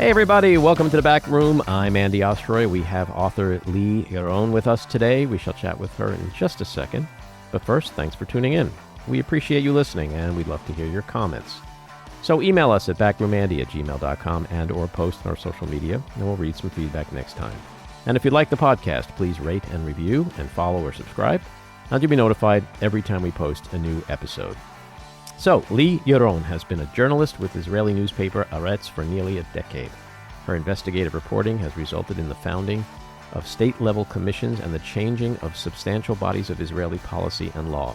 Hey everybody, welcome to the back room. I'm Andy Ostroy. We have author Lee Yaron with us today. We shall chat with her in just a second. But first, thanks for tuning in. We appreciate you listening, and we'd love to hear your comments. So email us at backroomandy@gmail.com and or post on our social media, and we'll read some feedback next time. And if you like the podcast, please rate and review and follow or subscribe, and you'll be notified every time we post a new episode. So, Lee Yaron has been a journalist with Israeli newspaper Haaretz for nearly a decade. Her investigative reporting has resulted in the founding of state-level commissions and the changing of substantial bodies of Israeli policy and law.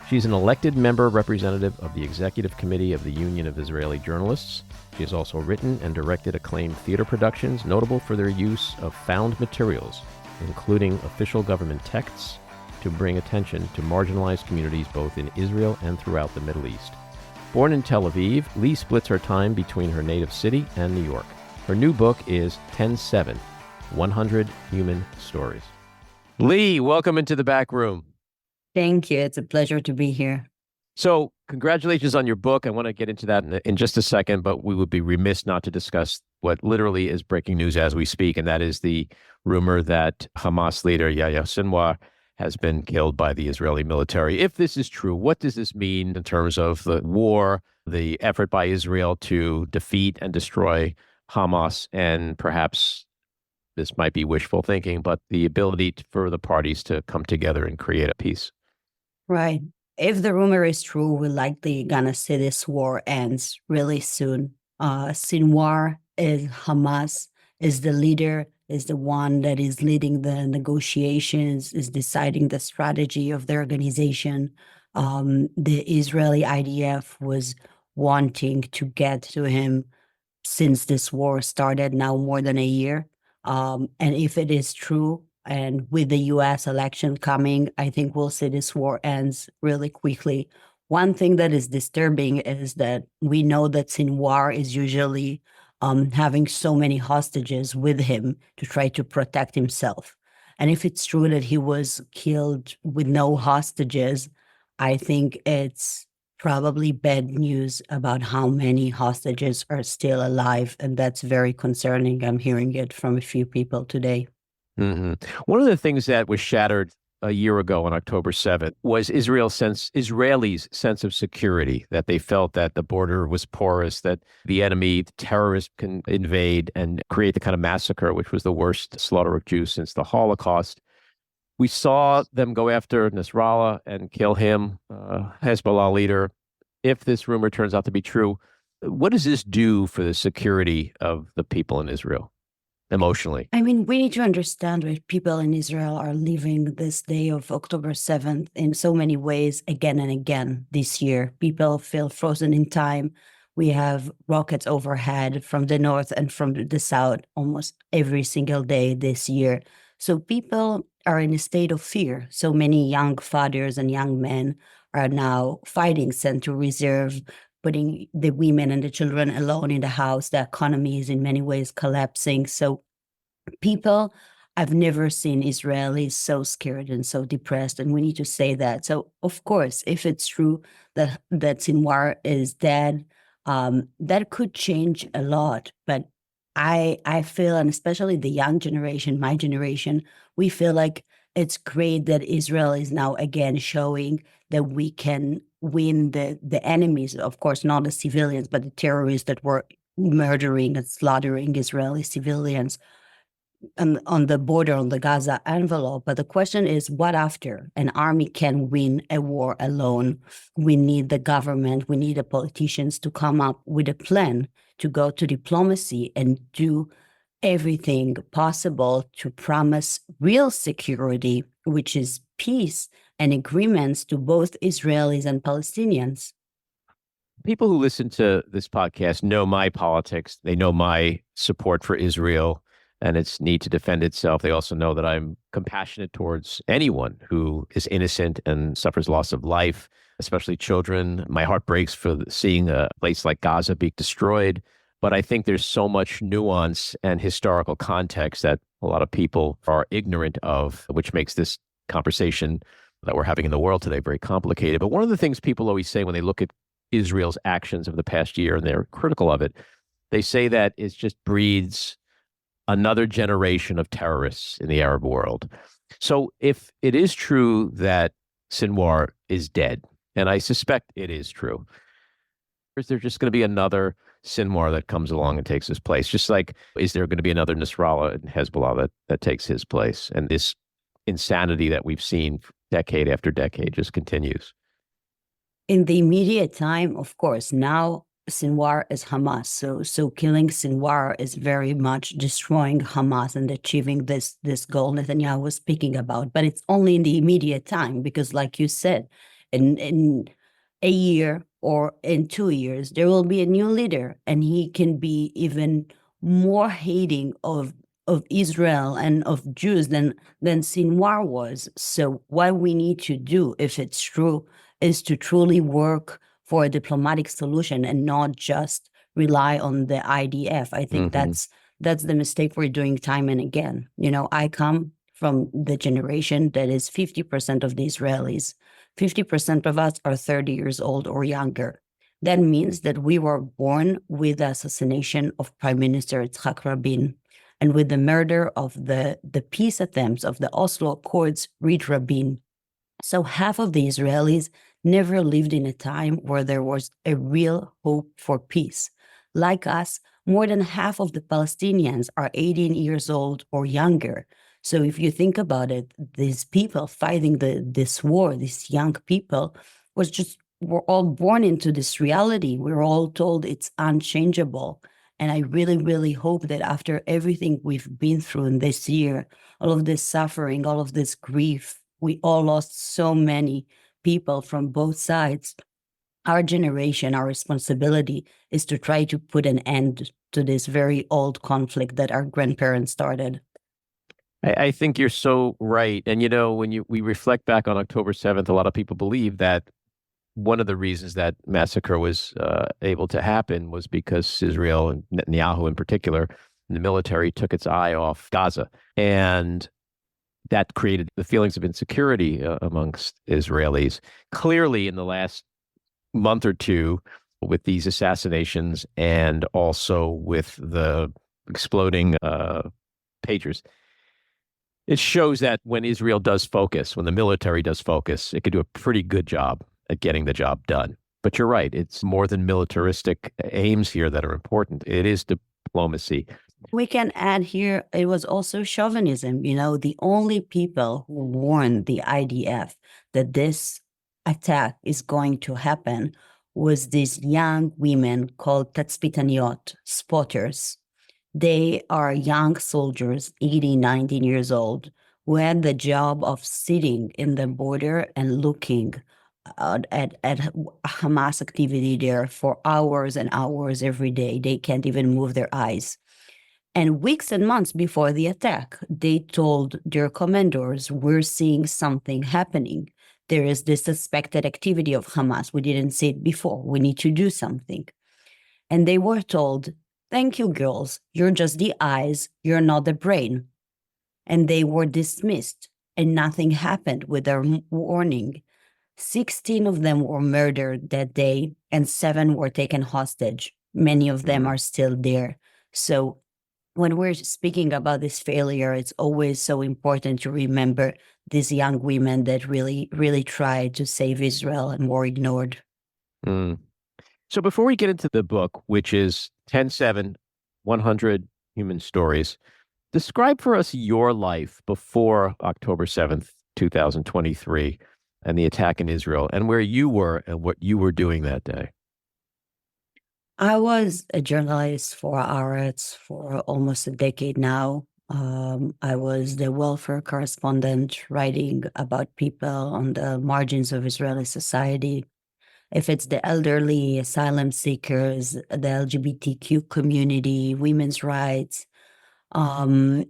She's an elected member representative of the Executive Committee of the Union of Israeli Journalists. She has also written and directed acclaimed theater productions, notable for their use of found materials, including official government texts, to bring attention to marginalized communities both in Israel and throughout the Middle East. Born in Tel Aviv, Lee splits her time between her native city and New York. Her new book is 10-7, 100 Human Stories. Lee, welcome into the back room. Thank you. It's a pleasure to be here. So congratulations on your book. I want to get into that in just a second, but we would be remiss not to discuss what literally is breaking news as we speak, and that is the rumor that Hamas leader Yahya Sinwar has been killed by the Israeli military. If this is true, what does this mean in terms of the war, the effort by Israel to defeat and destroy Hamas, and perhaps this might be wishful thinking, but the ability for the parties to come together and create a peace? Right. If the rumor is true, we're likely gonna see this war ends really soon. Sinwar is Hamas, is the leader, is the one that is leading the negotiations, is deciding the strategy of the organization. The Israeli IDF was wanting to get to him since this war started, now more than a year. And if it is true, and with the US election coming, I think we'll see this war ends really quickly. One thing that is disturbing is that we know that Sinwar is usually having so many hostages with him to try to protect himself. And if it's true that he was killed with no hostages, I think it's probably bad news about how many hostages are still alive. And that's very concerning. I'm hearing it from a few people today. Mm-hmm. One of the things that was shattered a year ago on October 7th was Israelis' sense of security, that they felt that the border was porous, that the enemy, the terrorists, can invade and create the kind of massacre, which was the worst slaughter of Jews since the Holocaust. We saw them go after Nasrallah and kill him, Hezbollah leader. If this rumor turns out to be true, what does this do for the security of the people in Israel? Emotionally? I mean, we need to understand that people in Israel are living this day of October 7th in so many ways again and again this year. People feel frozen in time. We have rockets overhead from the north and from the south almost every single day this year. So people are in a state of fear. So many young fathers and young men are now fighting, sent to reserve, putting the women and the children alone in the house. The economy is in many ways collapsing. So people, I've never seen Israelis so scared and so depressed, and we need to say that. So, of course, if it's true that Sinwar is dead, that could change a lot. But I feel, and especially the young generation, my generation, we feel like it's great that Israel is now again showing that we can win the enemies, of course, not the civilians, but the terrorists that were murdering and slaughtering Israeli civilians on the border, on the Gaza envelope. But the question is, what after? An army can win a war alone. We need the government, we need the politicians to come up with a plan to go to diplomacy and do everything possible to promise real security, which is peace and agreements to both Israelis and Palestinians. People who listen to this podcast know my politics. They know my support for Israel and its need to defend itself. They also know that I'm compassionate towards anyone who is innocent and suffers loss of life, especially children. My heart breaks for seeing a place like Gaza be destroyed. But I think there's so much nuance and historical context that a lot of people are ignorant of, which makes this conversation that we're having in the world today very complicated. But one of the things people always say when they look at Israel's actions of the past year, and they're critical of it, They say that it just breeds another generation of terrorists in the Arab world. So if it is true that Sinwar is dead, and I suspect it is true, is there just going to be another Sinwar that comes along and takes his place? Just like, is there going to be another Nasrallah and Hezbollah that takes his place? And this insanity that we've seen decade after decade just continues. In the immediate time, of course, now Sinwar is Hamas. So killing Sinwar is very much destroying Hamas and achieving this goal Netanyahu was speaking about. But it's only in the immediate time because, like you said, in a year or in 2 years, there will be a new leader, and he can be even more hating of Israel and of Jews than Sinwar was. So what we need to do, if it's true, is to truly work for a diplomatic solution and not just rely on the IDF. I think that's the mistake we're doing time and again. You know, I come from the generation that is 50% of the Israelis. 50% of us are 30 years old or younger. That means that we were born with the assassination of Prime Minister Yitzhak Rabin and with the murder of the peace attempts of the Oslo Accords read Rabin. So half of the Israelis never lived in a time where there was a real hope for peace. Like us, more than half of the Palestinians are 18 years old or younger. So if you think about it, these people fighting this war, these young people, were all born into this reality. We're all told it's unchangeable. And I really, really hope that after everything we've been through in this year, all of this suffering, all of this grief, we all lost so many people from both sides. Our generation, our responsibility is to try to put an end to this very old conflict that our grandparents started. I think you're so right. And, you know, when we reflect back on October 7th, a lot of people believe that one of the reasons that massacre was able to happen was because Israel, and Netanyahu in particular, the military took its eye off Gaza. And that created the feelings of insecurity amongst Israelis. Clearly, in the last month or two, with these assassinations and also with the exploding pagers, it shows that when Israel does focus, when the military does focus, it can do a pretty good job at getting the job done. But you're right. It's more than militaristic aims here that are important. It is diplomacy. We can add here, it was also chauvinism. You know, the only people who warned the IDF that this attack is going to happen was these young women called tatzpitaniot, spotters. They are young soldiers, 18, 19 years old, who had the job of sitting in the border and looking at Hamas activity there for hours and hours every day. They can't even move their eyes. And weeks and months before the attack, they told their commanders, we're seeing something happening. There is this suspected activity of Hamas. We didn't see it before. We need to do something. And they were told, thank you, girls. You're just the eyes. You're not the brain. And they were dismissed, and nothing happened with their warning. 16 of them were murdered that day, and 7 were taken hostage. Many of them are still there. So when we're speaking about this failure, it's always so important to remember these young women that really, really tried to save Israel and were ignored. So before we get into the book, which is 10/7, 100 Human Stories, describe for us your life before October 7th, 2023, and the attack in Israel, and where you were and what you were doing that day. I was a journalist for Haaretz for almost a decade now. I was the welfare correspondent writing about people on the margins of Israeli society. If it's the elderly, asylum seekers, the LGBTQ community, women's rights. And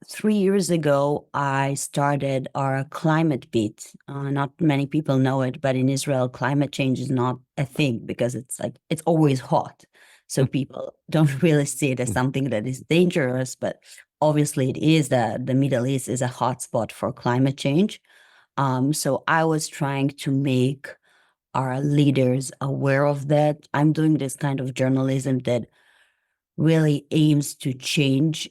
3 years ago, I started our climate beat. Not many people know it, but in Israel, climate change is not a thing because it's always hot. So people don't really see it as something that is dangerous, but obviously it is. The Middle East is a hotspot for climate change. So I was trying to make our leaders aware of that. I'm doing this kind of journalism that really aims to change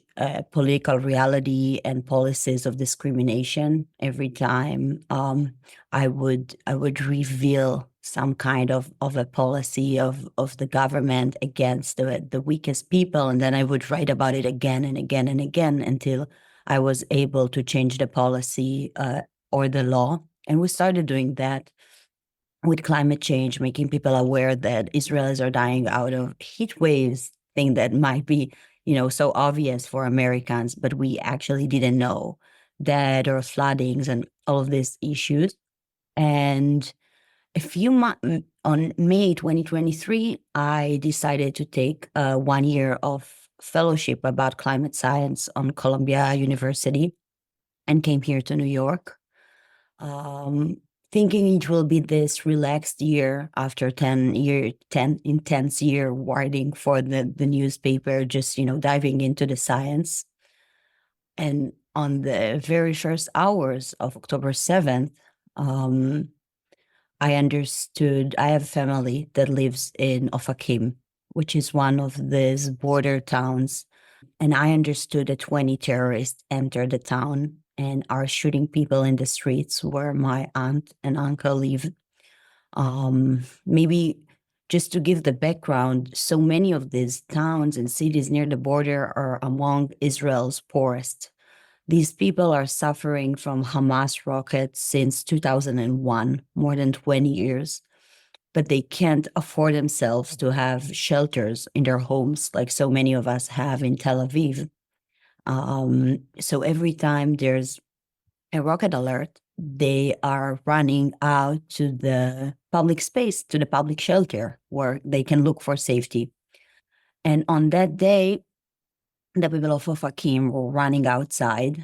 political reality and policies of discrimination. Every time I would reveal some kind of a policy of the government against the weakest people, and then I would write about it again and again and again until I was able to change the policy or the law. And we started doing that with climate change, making people aware that Israelis are dying out of heat waves, thing that might be, so obvious for Americans, but we actually didn't know that, or floodings and all of these issues. And a few months on May 2023, I decided to take 1 year of fellowship about climate science on Columbia University and came here to New York. Thinking it will be this relaxed year after 10 intense year writing for the newspaper, just, diving into the science. And on the very first hours of October 7th, I understood I have a family that lives in Ofakim, which is one of these border towns. And I understood that 20 terrorists entered the town and are shooting people in the streets where my aunt and uncle live. Maybe just to give the background, so many of these towns and cities near the border are among Israel's poorest. These people are suffering from Hamas rockets since 2001, more than 20 years, but they can't afford themselves to have shelters in their homes like so many of us have in Tel Aviv. So every time there's a rocket alert, they are running out to the public space, to the public shelter where they can look for safety. And on that day, the people of Ofakim were running outside,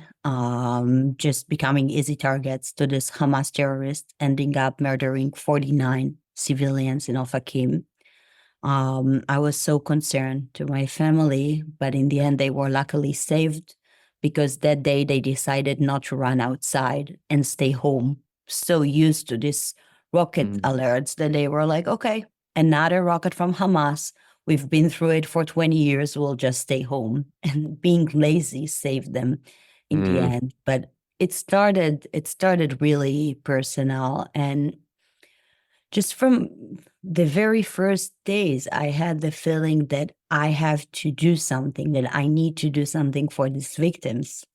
just becoming easy targets to this Hamas terrorist, ending up murdering 49 civilians in Ofakim. I was so concerned to my family, but in the end, they were luckily saved because that day they decided not to run outside and stay home. So used to this rocket alerts that they were like, okay, another rocket from Hamas. We've been through it for 20 years. We'll just stay home. And being lazy saved them in the end. But it started really personal. And just from the very first days, I had the feeling that I have to do something, that I need to do something for these victims.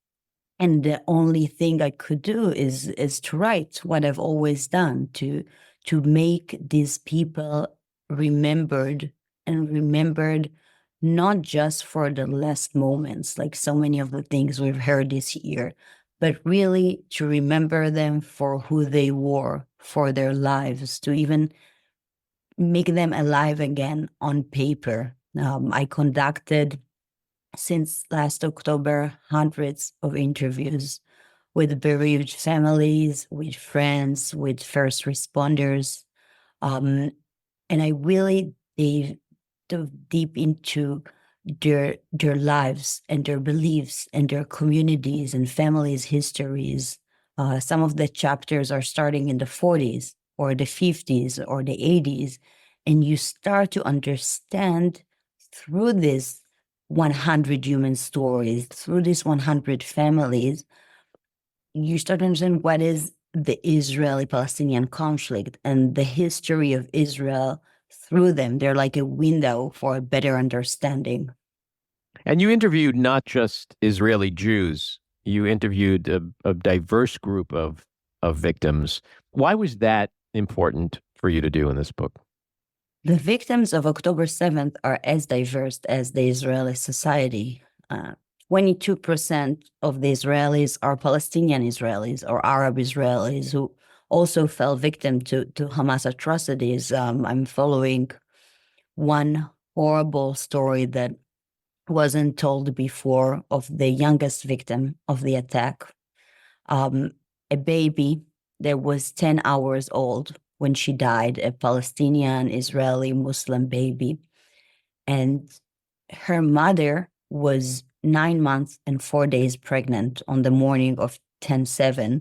And the only thing I could do is to write what I've always done, to make these people remembered, and remembered not just for the last moments, like so many of the things we've heard this year, but really to remember them for who they were, for their lives, to even make them alive again on paper. I conducted, since last October, hundreds of interviews with bereaved families, with friends, with first responders. And I really dove deep into their lives and their beliefs and their communities and families' histories. Some of the chapters are starting in the 40s or the 50s or the 80s, and you start to understand through this 100 human stories, through these 100 families, you start to understand what is the Israeli-Palestinian conflict and the history of Israel through them. They're like a window for a better understanding. And you interviewed not just Israeli Jews, you interviewed a diverse group of victims. Why was that important for you to do in this book? The victims of October 7th are as diverse as the Israeli society. 22% of the Israelis are Palestinian Israelis or Arab Israelis who also fell victim to Hamas atrocities. I'm following one horrible story that wasn't told before of the youngest victim of the attack. A baby that was 10 hours old when she died, a Palestinian Israeli Muslim baby. And her mother was 9 months and 4 days pregnant on the morning of 10/7,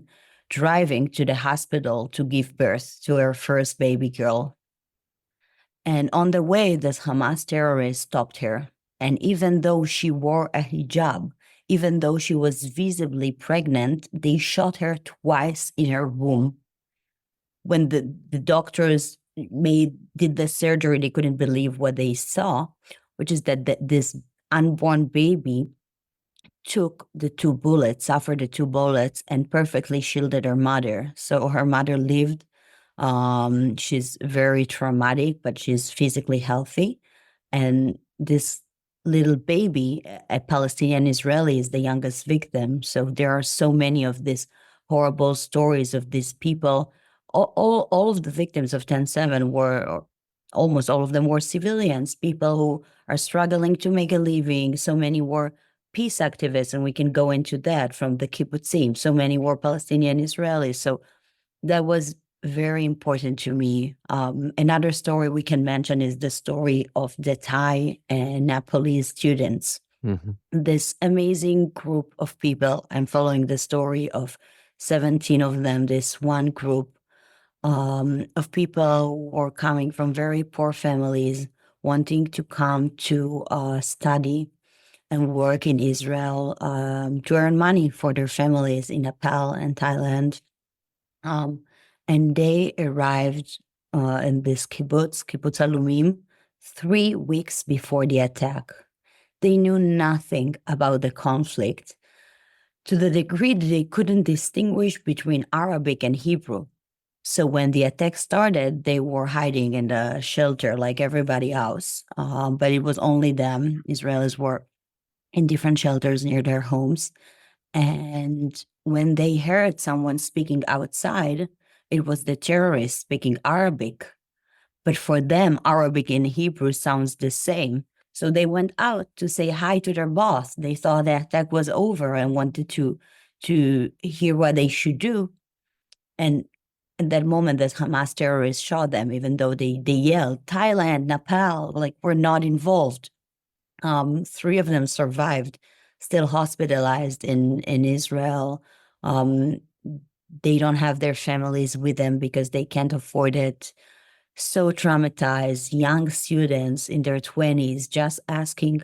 driving to the hospital to give birth to her first baby girl. And on the way, this Hamas terrorist stopped her. And even though she wore a hijab, even though she was visibly pregnant, they shot her twice in her womb. When the doctors did the surgery, they couldn't believe what they saw, which is that this unborn baby took the two bullets, suffered the two bullets, and perfectly shielded her mother. So her mother lived. She's very traumatic, but she's physically healthy. And this little baby, a Palestinian Israeli, is the youngest victim. So there are so many of these horrible stories of these people. All of the victims of 10/7 were, or almost all of them were civilians, people who are struggling to make a living. So many were peace activists, and we can go into that, from the kibbutzim. So many were Palestinian Israelis. So that was very important to me. Another story we can mention is the story of the Thai and Nepalese students. Mm-hmm. This amazing group of people. I'm following the story of 17 of them, this one group of people who are coming from very poor families, wanting to come to study and work in Israel, to earn money for their families in Nepal and Thailand. And they arrived in this kibbutz Alumim, 3 weeks before the attack. They knew nothing about the conflict, to the degree that they couldn't distinguish between Arabic and Hebrew. So when the attack started, they were hiding in the shelter like everybody else. But it was only them. Israelis were in different shelters near their homes. And when they heard someone speaking outside, it was the terrorists speaking Arabic. But for them, Arabic and Hebrew sounds the same. So they went out to say hi to their boss. They thought the attack was over and wanted to hear what they should do. And in that moment, the Hamas terrorists shot them, even though they yelled, Thailand, Nepal, like, we're not involved. 3 of them survived, still hospitalized in Israel. They don't have their families with them because they can't afford it. So traumatized, young students in their 20s, just asking,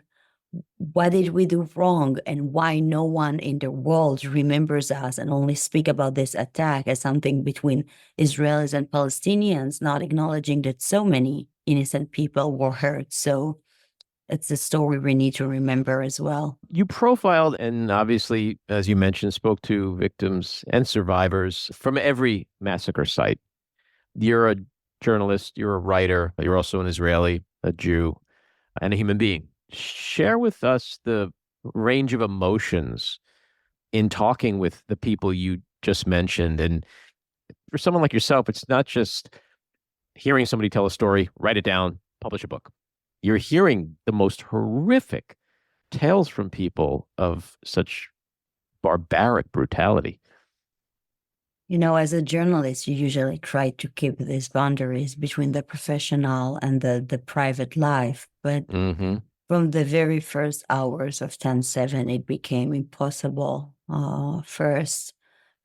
what did we do wrong, and why no one in the world remembers us, and only speak about this attack as something between Israelis and Palestinians, not acknowledging that so many innocent people were hurt. So it's a story we need to remember as well. You profiled and obviously, as you mentioned, spoke to victims and survivors from every massacre site. You're a journalist, you're a writer, you're also an Israeli, a Jew, and a human being. Share with us the range of emotions in talking with the people you just mentioned. And for someone like yourself, it's not just hearing somebody tell a story, write it down, publish a book. You're hearing the most horrific tales from people of such barbaric brutality. You know, as a journalist, you usually try to keep these boundaries between the professional and the private life. But from the very first hours of 10/7, it became impossible. First,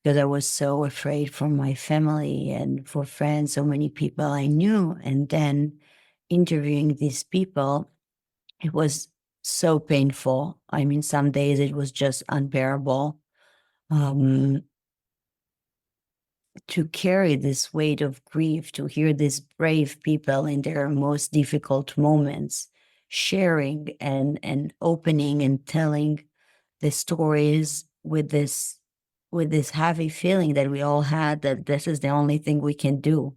because I was so afraid for my family and for friends, so many people I knew. And then interviewing these people, it was so painful. I mean, some days it was just unbearable. To carry this weight of grief, to hear these brave people in their most difficult moments, sharing and opening and telling the stories with this heavy feeling that we all had, that this is the only thing we can do,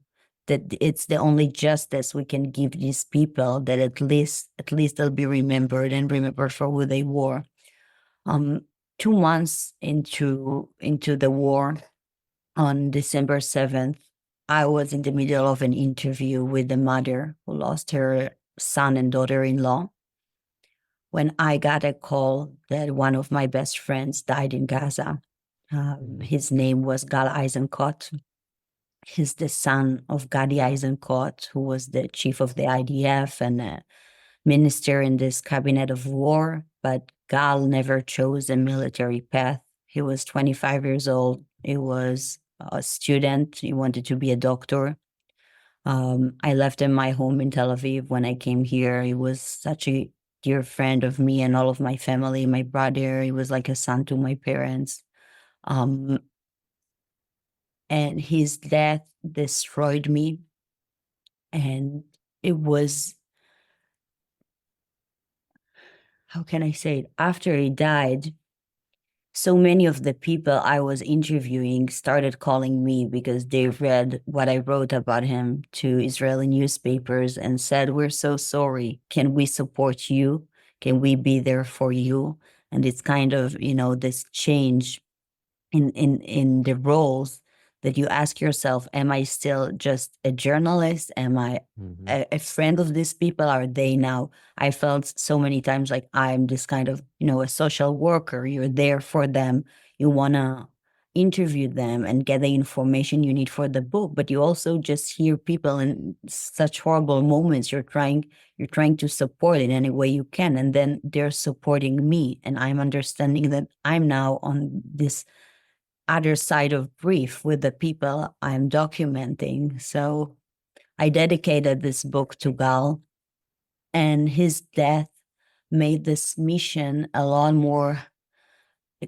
that it's the only justice we can give these people, that at least they'll be remembered and remembered for who they were. 2 months into the war, on December 7th, I was in the middle of an interview with the mother who lost her son and daughter-in-law, when I got a call that one of my best friends died in Gaza. His name was Gal Eisenkot. He's the son of Gadi Eisenkot, who was the chief of the IDF and a minister in this cabinet of war. But Gal never chose a military path. He was 25 years old. He was a student. He wanted to be a doctor. I left him my home in Tel Aviv when I came here. He was such a dear friend of me and all of my family, my brother. He was like a son to my parents. Um, and his death destroyed me. And it was, how can I say it? After he died, so many of the people I was interviewing started calling me because they read what I wrote about him to Israeli newspapers and said, "We're so sorry. Can we support you? Can we be there for you?" And it's kind of, this change in the roles that you ask yourself, am I still just a journalist? Am I a friend of these people? Are they now? I felt so many times like I'm this kind of, a social worker. You're there for them. You want to interview them and get the information you need for the book, but you also just hear people in such horrible moments. You're trying to support in any way you can, and then they're supporting me, and I'm understanding that I'm now on this other side of grief with the people I'm documenting. So I dedicated this book to Gal, and his death made this mission a lot more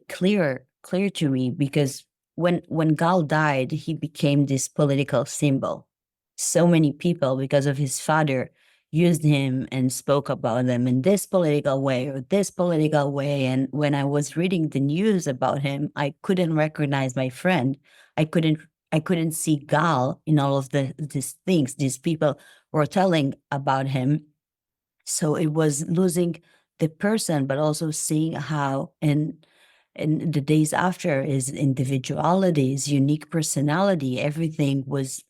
clear to me, because when Gal died, he became this political symbol. So many people, because of his father, used him and spoke about them in this political way or this political way. And when I was reading the news about him, I couldn't recognize my friend. I couldn't see Gal in all of these things these people were telling about him. So it was losing the person, but also seeing how in the days after, his individuality, his unique personality, everything was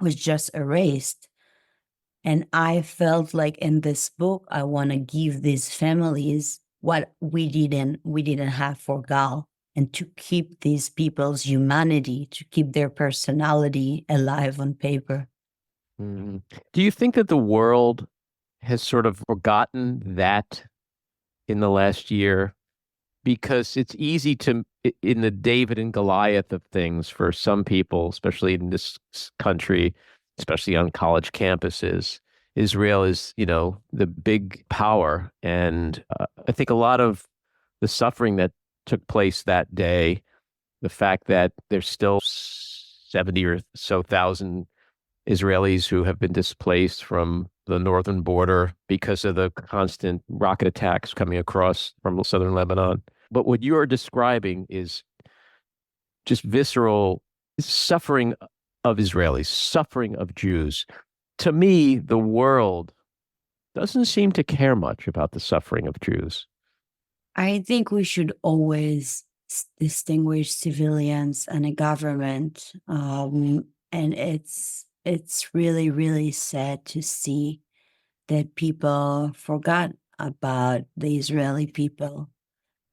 just erased. And I felt like in this book, I want to give these families what we didn't have for Gal, and to keep these people's humanity, to keep their personality alive on paper. Mhm. Do you think that the world has sort of forgotten that in the last year? Because it's easy to, in the David and Goliath of things, for some people, especially in this country, especially on college campuses, Israel is, the big power. And I think a lot of the suffering that took place that day, the fact that there's still 70 or so thousand Israelis who have been displaced from the northern border because of the constant rocket attacks coming across from southern Lebanon. But what you are describing is just visceral suffering of Israelis, suffering of Jews. To me, the world doesn't seem to care much about the suffering of Jews. I think we should always distinguish civilians and a government. And it's really, really sad to see that people forgot about the Israeli people.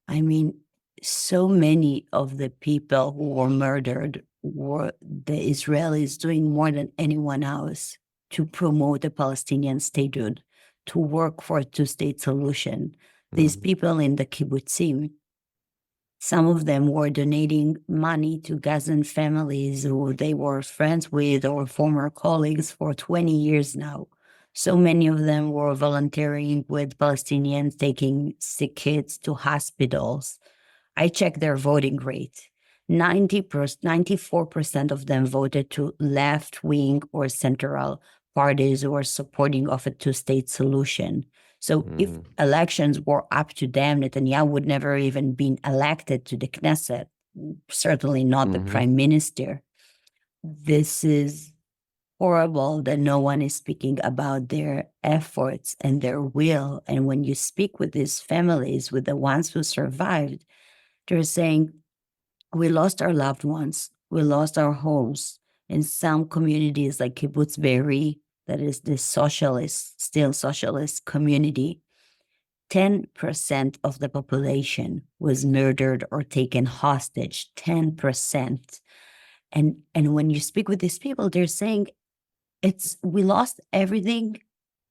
I mean, so many of the people who were murdered were the Israelis doing more than anyone else to promote the Palestinian statehood, to work for a two-state solution. These people in the kibbutzim, some of them were donating money to Gazan families who they were friends with or former colleagues for 20 years now. So many of them were volunteering with Palestinians, taking sick kids to hospitals. I checked their voting rate. 94% of them voted to left-wing or central parties who are supporting of a two-state solution. So if elections were up to them, Netanyahu would never even been elected to the Knesset, certainly not the prime minister. This is horrible that no one is speaking about their efforts and their will. And when you speak with these families, with the ones who survived, they're saying, we lost our loved ones, we lost our homes. In some communities like Kibbutz Be'eri, that is the still socialist community, 10% of the population was murdered or taken hostage, 10%. And when you speak with these people, they're saying, we lost everything,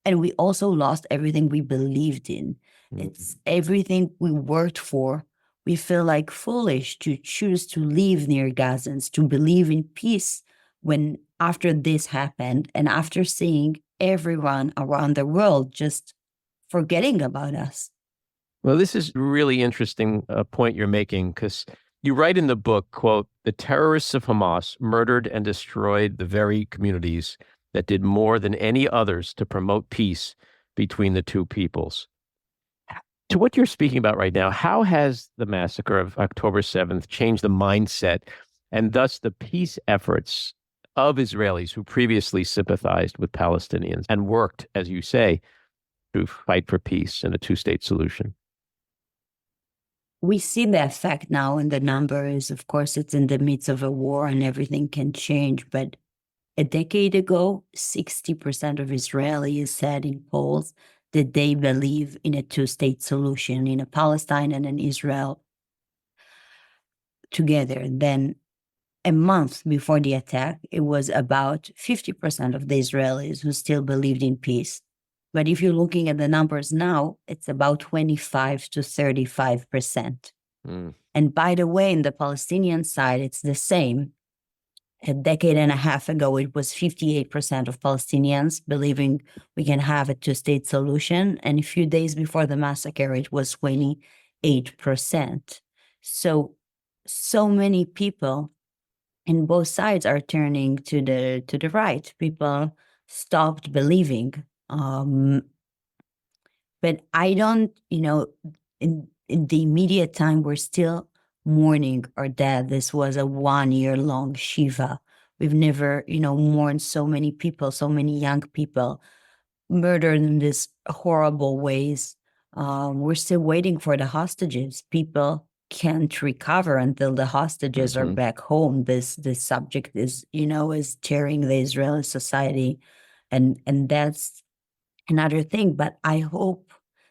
and we also lost everything we believed in. It's everything we worked for. we feel like foolish to choose to live near Gazans, to believe in peace when after this happened and after seeing everyone around the world just forgetting about us. Well, this is really interesting point you're making, because you write in the book, quote, "The terrorists of Hamas murdered and destroyed the very communities that did more than any others to promote peace between the two peoples." To what you're speaking about right now, how has the massacre of October 7th changed the mindset and thus the peace efforts of Israelis who previously sympathized with Palestinians and worked, as you say, to fight for peace and a two-state solution? We see the effect now in the numbers. Of course, it's in the midst of a war and everything can change. But a decade ago, 60% of Israelis said in polls that they believe in a two-state solution, in a Palestine and an Israel together. Then a month before the attack, it was about 50% of the Israelis who still believed in peace. But if you're looking at the numbers now, it's about 25 to 35%. And by the way, in the Palestinian side, it's the same. A decade and a half ago, it was 58% of Palestinians believing we can have a two-state solution. And a few days before the massacre, it was 28%. So many people in both sides are turning to the right. People stopped believing. But I don't, in the immediate time, we're still mourning our dead. This was a 1-year-long Shiva. We've never, mourned so many people, so many young people murdered in these horrible ways. We're still waiting for the hostages. People can't recover until the hostages are back home. This subject is, is tearing the Israeli society. And that's another thing. But I hope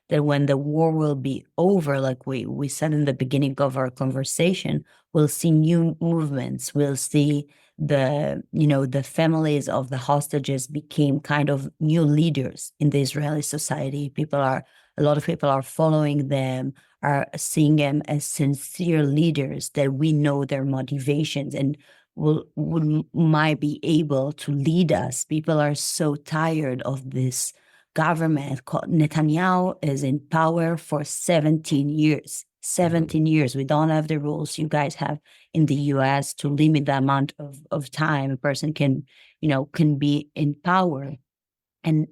that when the war will be over, like we said in the beginning of our conversation, we'll see new movements. We'll see the families of the hostages became kind of new leaders in the Israeli society. A lot of people are following them, are seeing them as sincere leaders, that we know their motivations and might be able to lead us. People are so tired of this government. Netanyahu is in power for 17 years. 17 years. We don't have the rules you guys have in the US to limit the amount of time a person can be in power. And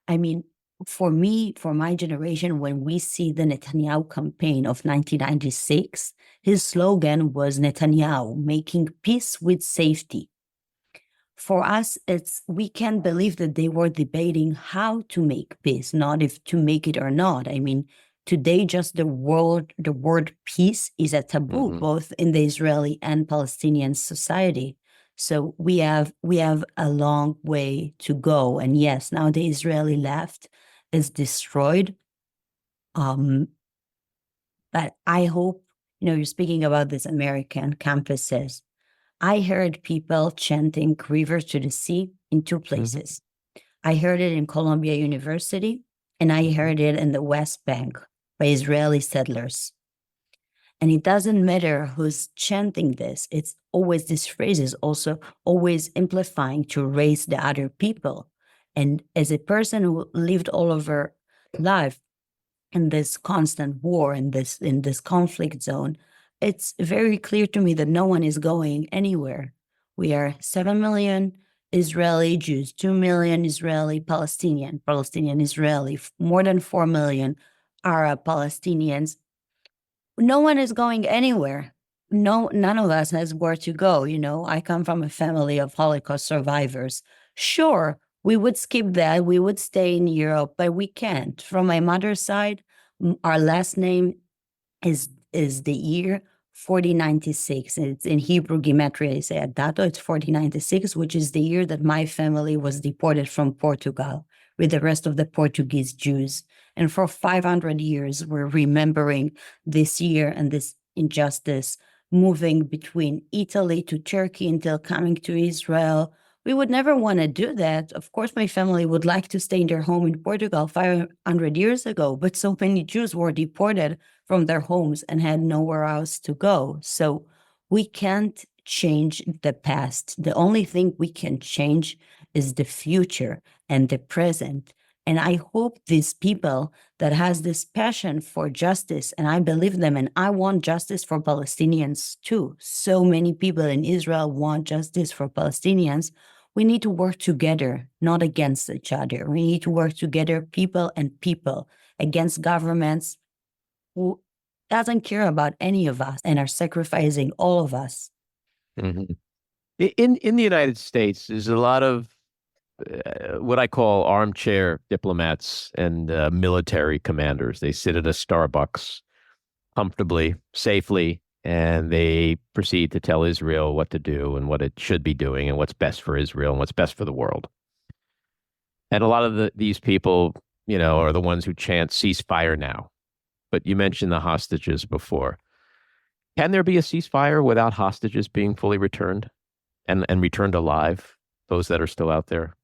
I mean, for me, for my generation, when we see the Netanyahu campaign of 1996, his slogan was Netanyahu, making peace with safety. For us, we can't believe that they were debating how to make peace, not if to make it or not. I mean, today, just the word peace is a taboo, both in the Israeli and Palestinian society. So we have a long way to go. And yes, now the Israeli left is destroyed. But I hope, you're speaking about these American campuses. I heard people chanting "River to the Sea" in two places. I heard it in Columbia University, and I heard it in the West Bank by Israeli settlers. And it doesn't matter who's chanting this. It's always, this phrase is also always amplifying to raise the other people. And as a person who lived all over life in this constant war, in this conflict zone, it's very clear to me that no one is going anywhere. We are 7 million Israeli Jews, 2 million Israeli Palestinian Israeli, more than 4 million Arab Palestinians. No one is going anywhere. No, none of us has where to go. I come from a family of Holocaust survivors. Sure, we would skip that. We would stay in Europe, but we can't. From my mother's side, our last name is the year 4096. It's in Hebrew gematria. They say Adato, it's 4096, which is the year that my family was deported from Portugal with the rest of the Portuguese Jews. And for 500 years, we're remembering this year and this injustice, moving between Italy to Turkey until coming to Israel. We would never want to do that. Of course, my family would like to stay in their home in Portugal 500 years ago, but so many Jews were deported from their homes and had nowhere else to go. So we can't change the past. The only thing we can change is the future and the present. And I hope these people that has this passion for justice, and I believe them, and I want justice for Palestinians too. So many people in Israel want justice for Palestinians. We need to work together, not against each other. We need to work together, people and people, against governments who doesn't care about any of us and are sacrificing all of us. Mm-hmm. In the United States, there's a lot of what I call armchair diplomats and military commanders. They sit at a Starbucks comfortably, safely, and they proceed to tell Israel what to do and what it should be doing and what's best for Israel and what's best for the world. And a lot of these people, are the ones who chant ceasefire now. But you mentioned the hostages before. Can there be a ceasefire without hostages being fully returned and returned alive, those that are still out there?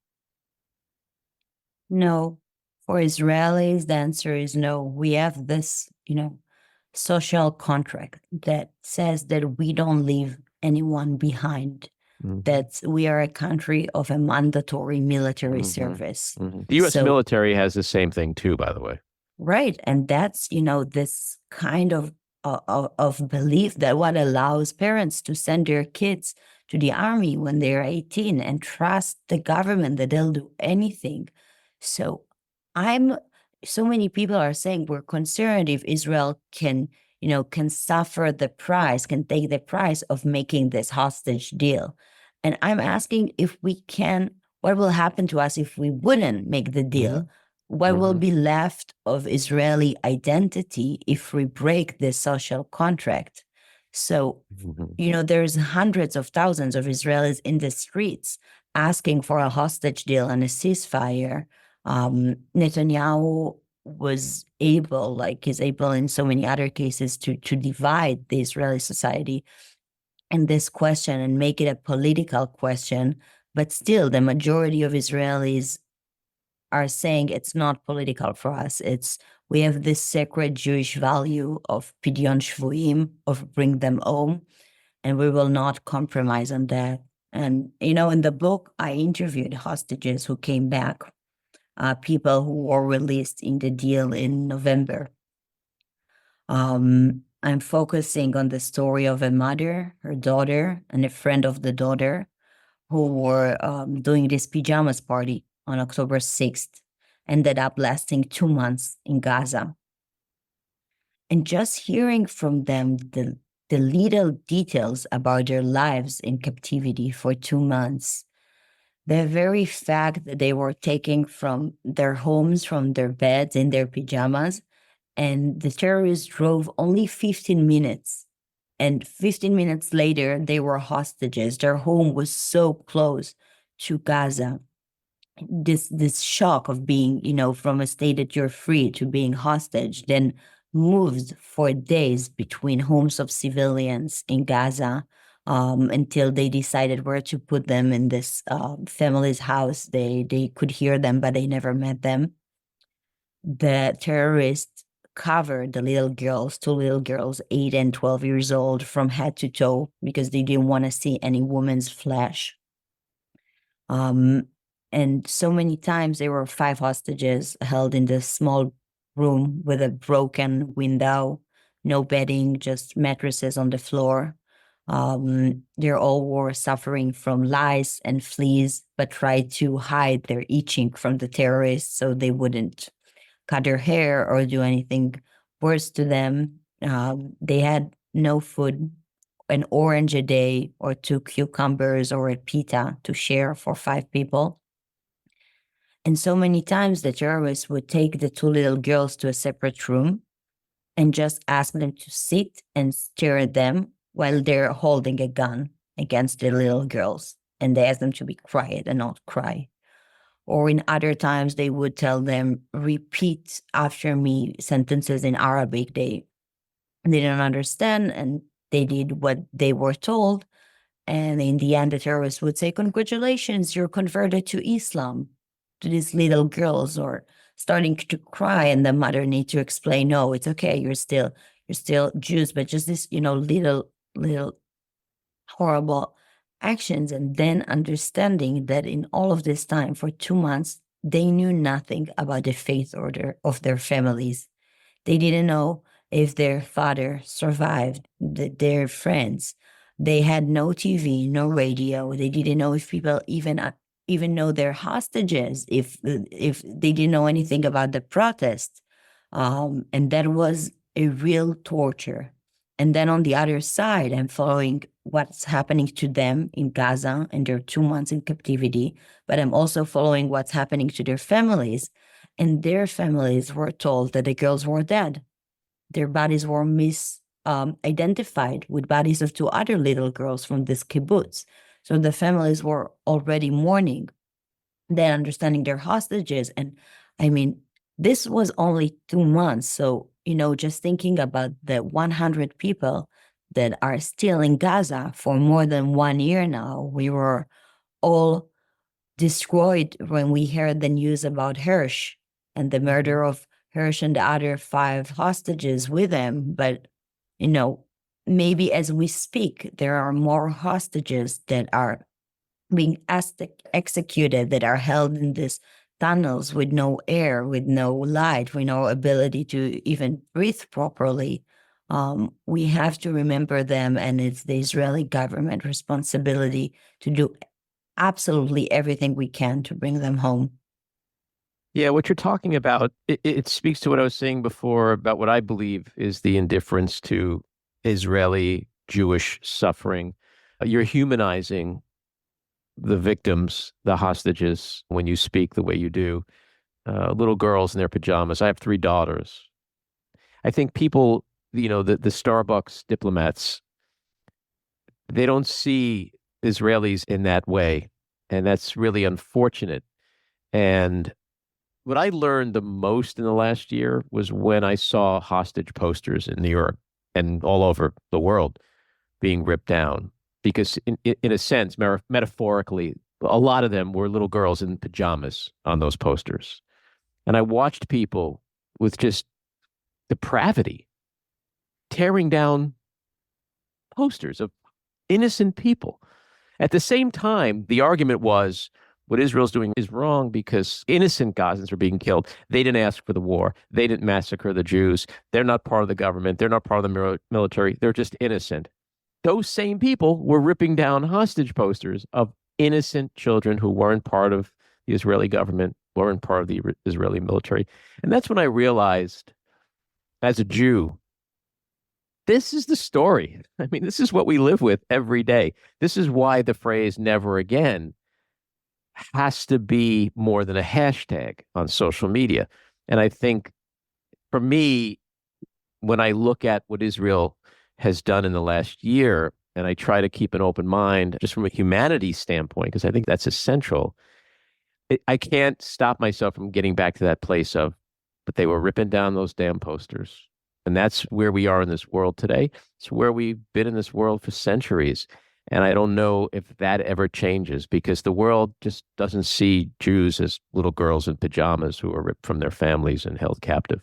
No. For Israelis, the answer is no. We have this, social contract that says that we don't leave anyone behind, that we are a country of a mandatory military service. The U.S. military has the same thing too, by the way. Right. And that's, this kind of belief that what allows parents to send their kids to the army when they're 18 and trust the government that they'll do anything. So so many people are saying we're concerned if Israel can suffer the price, can take the price of making this hostage deal. And I'm asking if we can, what will happen to us if we wouldn't make the deal? What will be left of Israeli identity if we break this social contract? So, there's hundreds of thousands of Israelis in the streets asking for a hostage deal and a ceasefire. Netanyahu was able, like he's able in so many other cases, to divide the Israeli society in this question and make it a political question. But still, the majority of Israelis are saying it's not political for us. We have this sacred Jewish value of pidyon shvuim, of bring them home, and we will not compromise on that. And, in the book, I interviewed hostages who came back, people who were released in the deal in November. I'm focusing on the story of a mother, her daughter, and a friend of the daughter who were doing this pajamas party on October 6th, ended up lasting 2 months in Gaza. And just hearing from them the little details about their lives in captivity for 2 months, the very fact that they were taken from their homes, from their beds, in their pajamas, and the terrorists drove only 15 minutes. And 15 minutes later, they were hostages. Their home was so close to Gaza. This shock of being, from a state that you're free to being hostage, then moves for days between homes of civilians in Gaza until they decided where to put them in this family's house. They could hear them, but they never met them. The terrorists covered the little girls, 2 little girls, 8 and 12 years old, from head to toe because they didn't want to see any woman's flesh. And so many times there were 5 hostages held in this small room with a broken window, no bedding, just mattresses on the floor. They all were suffering from lice and fleas, but tried to hide their itching from the terrorists so they wouldn't cut their hair or do anything worse to them. They had no food, an orange a day or 2 cucumbers or a pita to share for 5 people. And so many times the terrorists would take the 2 little girls to a separate room and just ask them to sit and stare at them while they're holding a gun against the little girls. And they ask them to be quiet and not cry. Or in other times, they would tell them, repeat after me sentences in Arabic. They didn't understand, and they did what they were told. And in the end, the terrorists would say, congratulations, you're converted to Islam, to these little girls, or starting to cry. And the mother needs to explain, no, it's okay. you're still Jews, but just this, little horrible actions. And then understanding that in all of this time, for 2 months, they knew nothing about the faith order of their families. They didn't know if their father survived, their friends. They had no TV, no radio. They didn't know if people even know their hostages, if they didn't know anything about the protest. And that was a real torture. And then on the other side, I'm following what's happening to them in Gaza and their 2 months in captivity, but I'm also following what's happening to their families. And their families were told that the girls were dead. Their bodies were identified with bodies of two other little girls from this kibbutz. So the families were already mourning, then understanding their hostages. And I mean, this was only 2 months. So, just thinking about the 100 people that are still in Gaza for more than 1 year now, we were all destroyed when we heard the news about Hirsch and the murder of Hirsch and the other 5 hostages with him. But, maybe as we speak, there are more hostages that are being executed, that are held in these tunnels with no air, with no light, with no ability to even breathe properly. We have to remember them, and it's the Israeli government responsibility to do absolutely everything we can to bring them home. Yeah, what you're talking about, it speaks to what I was saying before about what I believe is the indifference to Israeli Jewish suffering. You're humanizing the victims, the hostages, when you speak the way you do. Little girls in their pajamas. I have 3 daughters. I think people, the Starbucks diplomats, they don't see Israelis in that way. And that's really unfortunate. And what I learned the most in the last year was when I saw hostage posters in New York and all over the world being ripped down. Because in a sense, metaphorically, a lot of them were little girls in pajamas on those posters. And I watched people with just depravity tearing down posters of innocent people. At the same time, the argument was what Israel's doing is wrong because innocent Gazans are being killed. They didn't ask for the war. They didn't massacre the Jews. They're not part of the government. They're not part of the military. They're just innocent. Those same people were ripping down hostage posters of innocent children who weren't part of the Israeli government, weren't part of the Israeli military. And that's when I realized, as a Jew, this is the story. I mean, this is what we live with every day. This is why the phrase never again has to be more than a hashtag on social media. And I think for me, when I look at what Israel has done in the last year, and I try to keep an open mind just from a humanity standpoint, because I think that's essential, I can't stop myself from getting back to that place of, but they were ripping down those damn posters. And that's where we are in this world today. It's where we've been in this world for centuries. And I don't know if that ever changes because the world just doesn't see Jews as little girls in pajamas who are ripped from their families and held captive.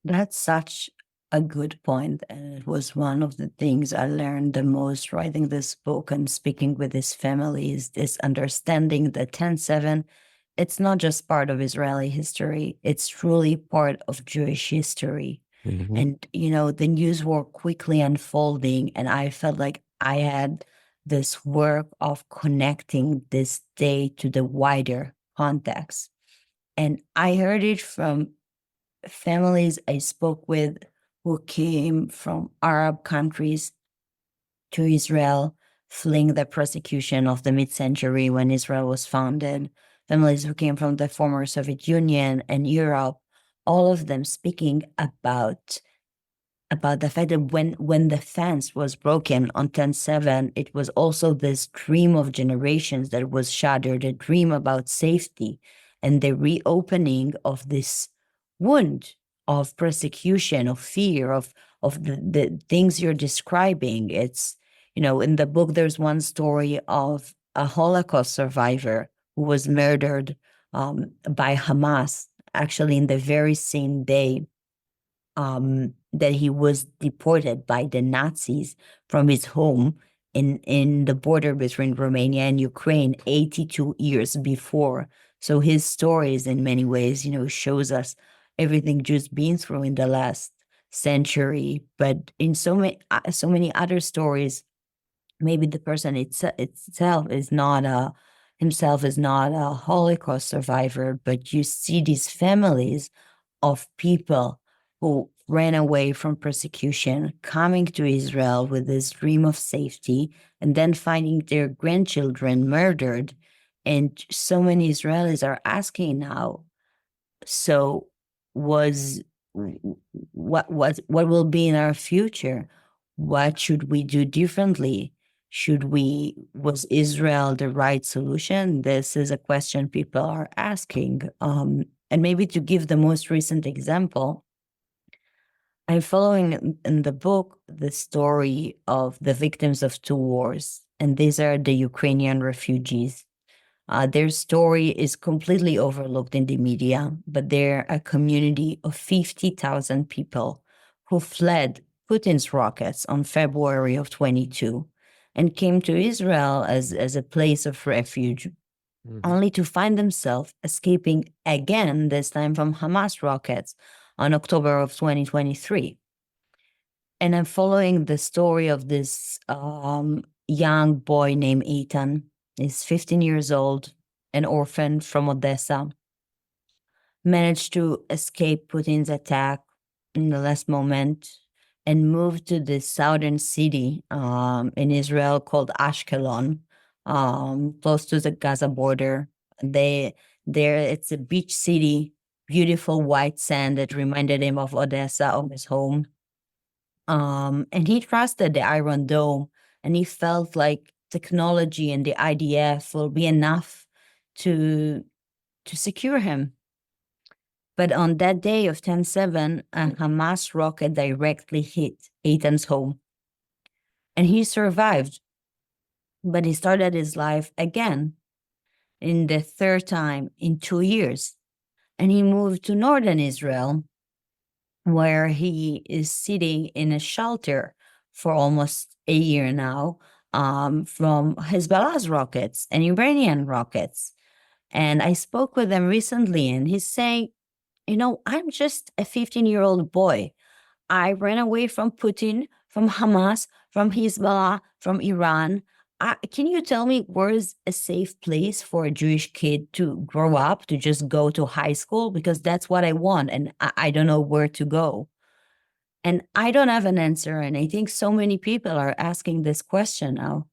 That's such a good point. And it was one of the things I learned the most writing this book and speaking with these families, this understanding that 10/7, it's not just part of Israeli history, it's truly part of Jewish history. Mm-hmm. And, the news were quickly unfolding, and I felt like I had this work of connecting this day to the wider context. And I heard it from families I spoke with who came from Arab countries to Israel, fleeing the persecution of the mid-century when Israel was founded, families who came from the former Soviet Union and Europe, all of them speaking about the fact that when the fence was broken on 10/7, it was also this dream of generations that was shattered, a dream about safety and the reopening of this wound of persecution, of fear, of the things you're describing. It's, in the book, there's one story of a Holocaust survivor who was murdered by Hamas, actually in the very same day that he was deported by the Nazis from his home in the border between Romania and Ukraine 82 years before. So his stories, in many ways, shows us everything Jews been through in the last century. But in so many other stories, maybe the person itself is not a Holocaust survivor, but you see these families of people who ran away from persecution, coming to Israel with this dream of safety, and then finding their grandchildren murdered. And so many Israelis are asking now, so was what will be in our future? What should we do differently? Was Israel the right solution? This is a question people are asking. And maybe to give the most recent example, I'm following in the book the story of the victims of two wars, and these are the Ukrainian refugees. Their story is completely overlooked in the media, but they're a community of 50,000 people who fled Putin's rockets on February of 22 and came to Israel as a place of refuge, only to find themselves escaping again, this time from Hamas rockets on October of 2023. And I'm following the story of this young boy named Eitan. He's 15 years old, an orphan from Odessa, managed to escape Putin's attack in the last moment and moved to the southern city in Israel called Ashkelon, close to the Gaza border. It's a beach city, beautiful white sand that reminded him of Odessa, of his home. And he trusted the Iron Dome, and he felt like technology and the IDF will be enough to secure him. But on that day of 10/7, a Hamas rocket directly hit Eitan's home. And he survived, but he started his life again in the third time in 2 years. And he moved to northern Israel, where he is sitting in a shelter for almost a year now, from Hezbollah's rockets and Iranian rockets. And I spoke with him recently, and he's saying, I'm just a 15-year-old boy. I ran away from Putin, from Hamas, from Hezbollah, from Iran. Can you tell me where is a safe place for a Jewish kid to grow up, to just go to high school? Because that's what I want, and I don't know where to go. And I don't have an answer, and I think so many people are asking this question now.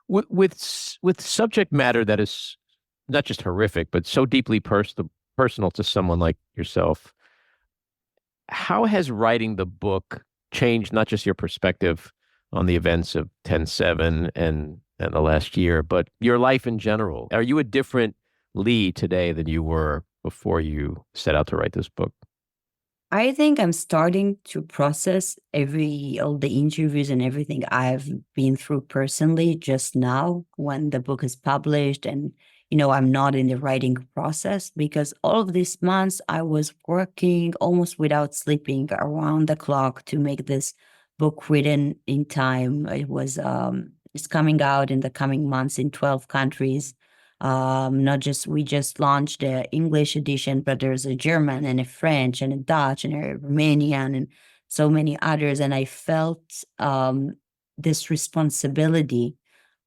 With subject matter that is not just horrific, but so deeply personal to someone like yourself, how has writing the book changed not just your perspective on the events of 10/7 and the last year, but your life in general? Are you a different Lee today than you were before you set out to write this book? I think I'm starting to process all the interviews and everything I've been through personally just now when the book is published, and I'm not in the writing process, because all of these months I was working almost without sleeping around the clock to make this book written in time. It's coming out in the coming months in 12 countries. We just launched the English edition, but there's a German and a French and a Dutch and a Romanian and so many others. And I felt this responsibility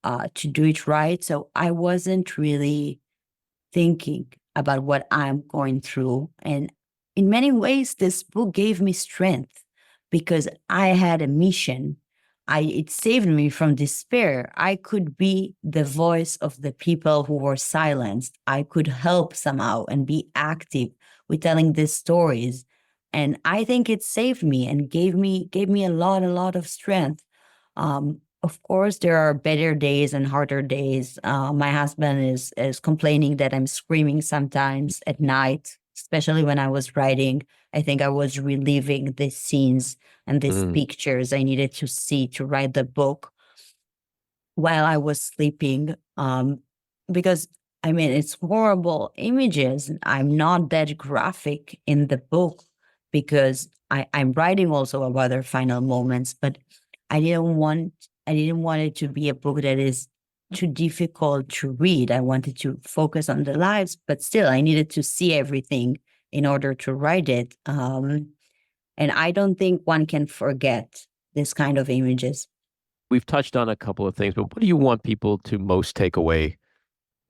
to do it right. So I wasn't really thinking about what I'm going through. And in many ways, this book gave me strength because I had a mission. It saved me from despair. I could be the voice of the people who were silenced. I could help somehow and be active with telling these stories. And I think it saved me and gave me a lot of strength. Of course, there are better days and harder days. My husband is complaining that I'm screaming sometimes at night, especially when I was writing. I think I was reliving these scenes and these pictures I needed to see to write the book while I was sleeping. Because, it's horrible images. I'm not that graphic in the book because I'm writing also about their final moments, but I didn't want it to be a book that is too difficult to read. I wanted to focus on the lives, but still I needed to see everything in order to write it. And I don't think one can forget this kind of images. We've touched on a couple of things, but what do you want people to most take away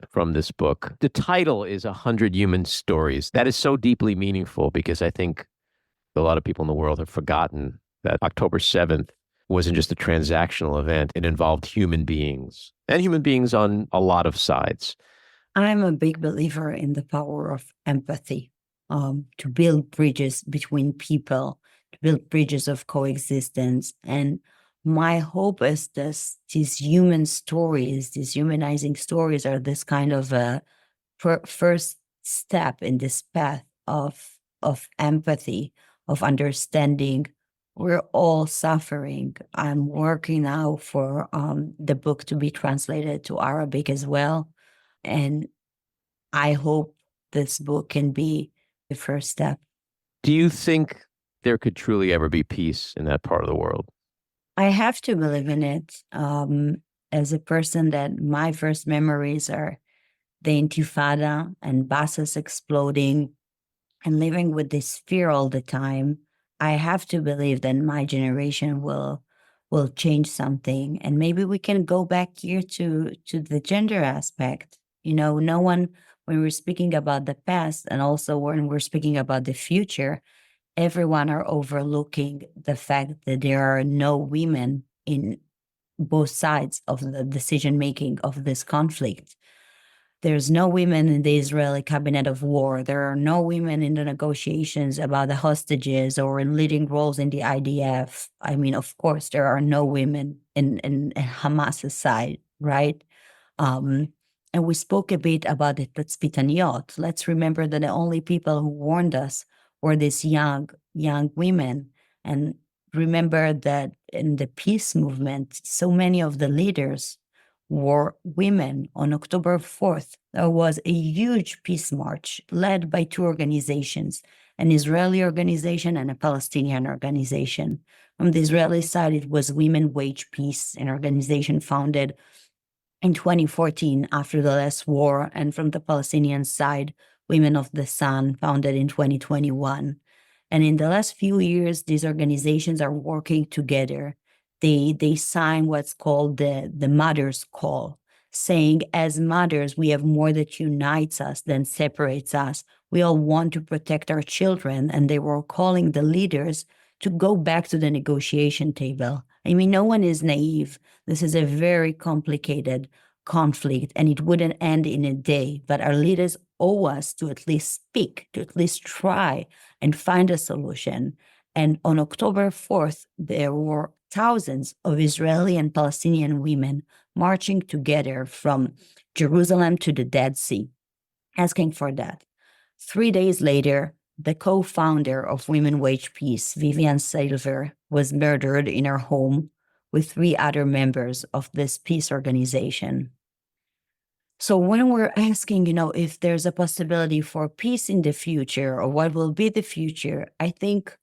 from this book? The title is 100 Human Stories. That is so deeply meaningful because I think a lot of people in the world have forgotten that October 7th wasn't just a transactional event. It involved human beings and human beings on a lot of sides. I'm a big believer in the power of empathy, to build bridges between people, to build bridges of coexistence. And my hope is these human stories, these humanizing stories are this kind of a first step in this path of empathy, of understanding. We're all suffering. I'm working now for the book to be translated to Arabic as well. And I hope this book can be the first step. Do you think there could truly ever be peace in that part of the world? I have to believe in it. As a person that my first memories are the Intifada and buses exploding and living with this fear all the time, I have to believe that my generation will change something. And maybe we can go back here to the gender aspect. No one, when we're speaking about the past and also when we're speaking about the future, everyone are overlooking the fact that there are no women in both sides of the decision making of this conflict. There's no women in the Israeli cabinet of war. There are no women in the negotiations about the hostages or in leading roles in the IDF. I mean, of course, there are no women in Hamas's side, right? And we spoke a bit about the Tatzpitaniot. Let's remember that the only people who warned us were these young women. And remember that in the peace movement, so many of the leaders were women. On October 4th, there was a huge peace march led by two organizations, an Israeli organization and a Palestinian organization. On the Israeli side, it was Women Wage Peace, an organization founded in 2014 after the last war, and from the Palestinian side, Women of the Sun, founded in 2021. And in the last few years, these organizations are working together. They sign what's called the Mother's Call, saying, as mothers, we have more that unites us than separates us. We all want to protect our children, and they were calling the leaders to go back to the negotiation table. I mean, no one is naive. This is a very complicated conflict, and it wouldn't end in a day. But our leaders owe us to at least speak, to at least try and find a solution. And on October 4th, there were thousands of Israeli and Palestinian women marching together from Jerusalem to the Dead Sea, asking for that. 3 days later, the co-founder of Women Wage Peace, Vivian Silver, was murdered in her home with 3 other members of this peace organization. So when we're asking, if there's a possibility for peace in the future or what will be the future, I think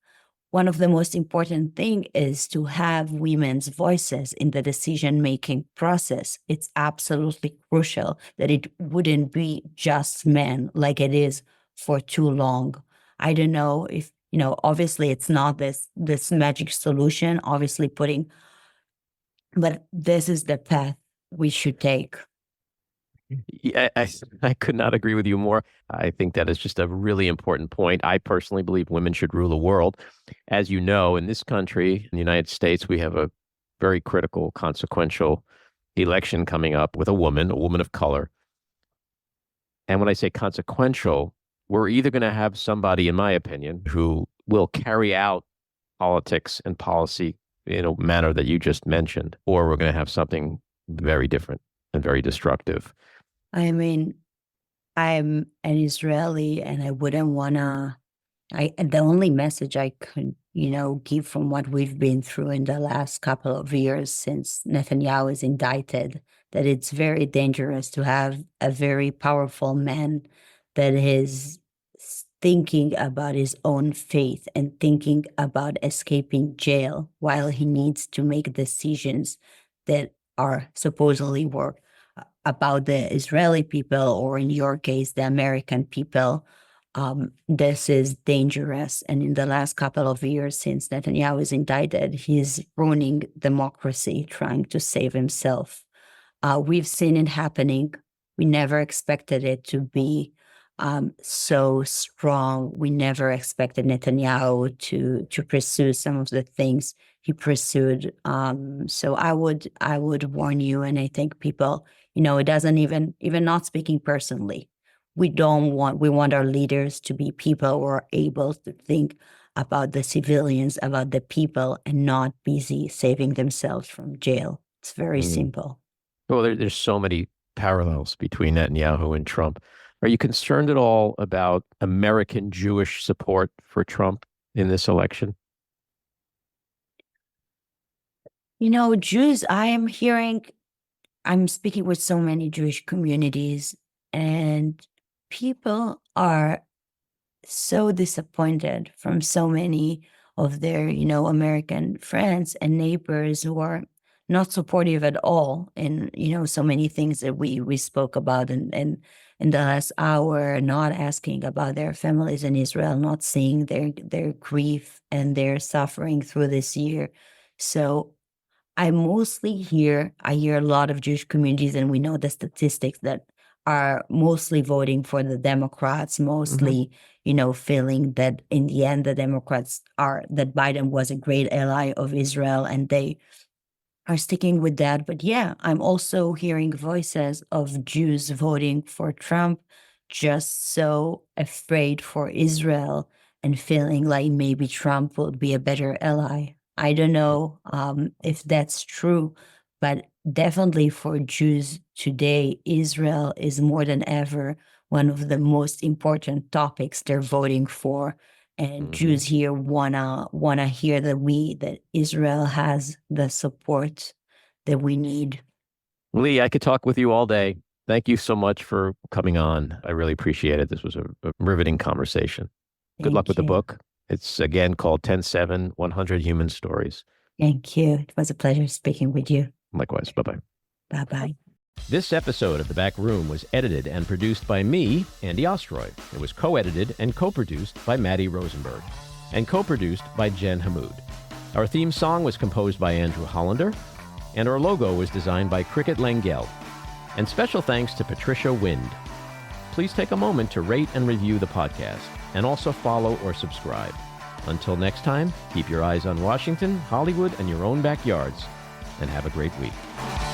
one of the most important things is to have women's voices in the decision-making process. It's absolutely crucial that it wouldn't be just men like it is for too long. I don't know if, obviously it's not this magic solution, but this is the path we should take. Yeah, I could not agree with you more. I think that is just a really important point. I personally believe women should rule the world. As you know, in this country, in the United States, we have a very critical, consequential election coming up with a woman of color. And when I say consequential, we're either going to have somebody, in my opinion, who will carry out politics and policy in a manner that you just mentioned, or we're going to have something very different and very destructive. I mean, I'm an Israeli and I wouldn't want to, the only message I could, give from what we've been through in the last couple of years since Netanyahu is indicted, that it's very dangerous to have a very powerful man that is thinking about his own faith and thinking about escaping jail while he needs to make decisions that are supposedly work about the Israeli people, or in your case, the American people. This is dangerous. And in the last couple of years since Netanyahu is indicted, he's ruining democracy, trying to save himself. We've seen it happening. We never expected it to be so strong. We never expected Netanyahu to pursue some of the things he pursued. So I would warn you, and I think people, it doesn't even not speaking personally. We want our leaders to be people who are able to think about the civilians, about the people, and not busy saving themselves from jail. It's very simple. Well, there's so many parallels between Netanyahu and Trump. Are you concerned at all about American Jewish support for Trump in this election? Jews, I'm speaking with so many Jewish communities, and people are so disappointed from so many of their, American friends and neighbors who are not supportive at all in, so many things that we spoke about and in the last hour, not asking about their families in Israel, not seeing their grief and their suffering through this year. So I hear a lot of Jewish communities, and we know the statistics that are mostly voting for the Democrats, mostly, feeling that in the end, the Democrats that Biden was a great ally of Israel, and they are sticking with that. But yeah, I'm also hearing voices of Jews voting for Trump, just so afraid for Israel and feeling like maybe Trump will be a better ally. I don't know if that's true, but definitely for Jews today, Israel is more than ever one of the most important topics they're voting for. And Jews here wanna hear that Israel has the support that we need. Lee, I could talk with you all day. Thank you so much for coming on. I really appreciate it. This was a riveting conversation. Good luck with the book. It's again called 10-7, 100 Human Stories. Thank you. It was a pleasure speaking with you. Likewise. Bye-bye. Bye-bye. This episode of The Back Room was edited and produced by me, Andy Ostroy. It was co-edited and co-produced by Maddie Rosenberg and co-produced by Jen Hammoud. Our theme song was composed by Andrew Hollander, and our logo was designed by Cricket Langell. And special thanks to Patricia Wind. Please take a moment to rate and review the podcast, and also follow or subscribe. Until next time, keep your eyes on Washington, Hollywood, and your own backyards, and have a great week.